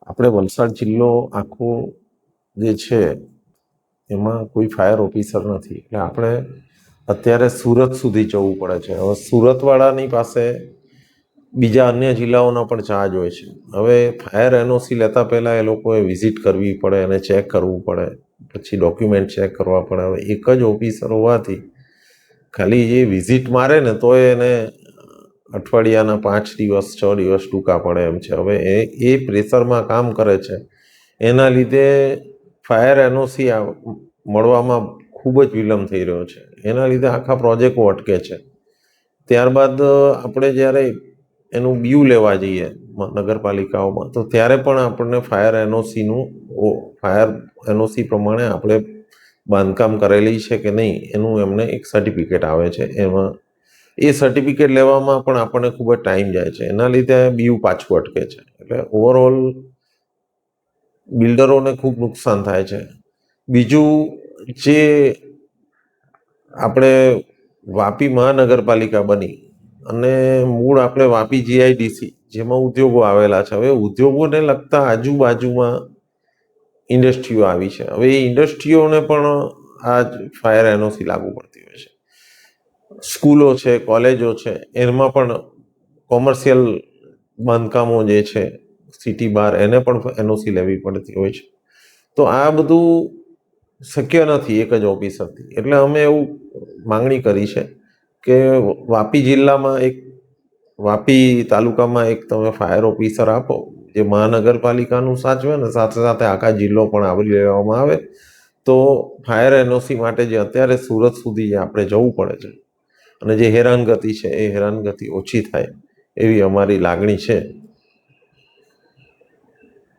આપણે વલસાડ જિલ્લો આખો જે છે એમાં કોઈ ફાયર ઓફિસર નથી, એટલે આપણે અત્યારે સુરત સુધી જવું પડે છે. હવે સુરતવાળાની પાસે બીજા અન્ય જિલ્લાઓના પણ ચાર્જ હોય છે. હવે ફાયર એનઓસી લેતા પહેલાં એ લોકોએ વિઝિટ કરવી પડે, એને ચેક કરવું પડે, પછી ડોક્યુમેન્ટ ચેક કરવા પડે. હવે એક જ ઓફિસર હોવાથી ખાલી એ વિઝિટ મારે ને તો એને અઠવાડિયાના 5 દિવસ 6 દિવસ ટૂંકા પડે એમ છે. હવે એ પ્રેશરમાં કામ કરે છે, એના લીધે ફાયર એનઓસી મળવામાં ખૂબ જ વિલંબ થઈ રહ્યો છે. એના લીધે આખા પ્રોજેક્ટો અટકે છે. ત્યારબાદ આપણે જ્યારે એનું બીયુ લેવા જઈએ નગરપાલિકાઓમાં, તો ત્યારે પણ આપણને ફાયર એનઓસી પ્રમાણે આપણે બાંધકામ કરેલી છે કે નહીં એનું એમને એક સર્ટિફિકેટ આવે છે. એમાં એ સર્ટિફિકેટ લેવામાં પણ આપણને ખૂબ જ ટાઈમ જાય છે. એના લીધે બીયુ પાછું અટકે છે. એટલે ઓવરઓલ બિલ્ડરોને ખૂબ નુકસાન થાય છે. બીજું, જે આપણે વાપી મહાનગરપાલિકા બની અને મૂળ આપણે વાપી જીઆઈડીસી જેમાં ઉદ્યોગો આવેલા છે. હવે ઉદ્યોગોને લગતા આજુબાજુમાં ઇન્ડસ્ટ્રીઓ આવી છે. હવે એ ઇન્ડસ્ટ્રીઓને પણ આ ફાયર એનઓસી લાગુ પડતી હોય છે. સ્કૂલો છે, કોલેજો છે, એમાં પણ કોમર્શિયલ બાંધકામો જે છે સિટી બહાર, એને પણ એનઓસી લેવી પડતી હોય છે. તો આ બધું શક્ય નથી એક જ ઓફિસરથી. એટલે અમે એવું માંગણી કરી છે કે વાપી જિલ્લામાં વાપી તાલુકામાં એક તમે ફાયર ઓફિસર આપો, જે મહાનગરપાલિકાનું સાચવે ને સાથે સાથે આખા જિલ્લો પણ આવરી લેવામાં આવે, તો ફાયર એનઓસી માટે જે અત્યારે સુરત સુધી આપણે જવું પડે છે અને જે હેરાનગતિ છે એ હેરાનગતિ ઓછી થાય એવી અમારી લાગણી છે.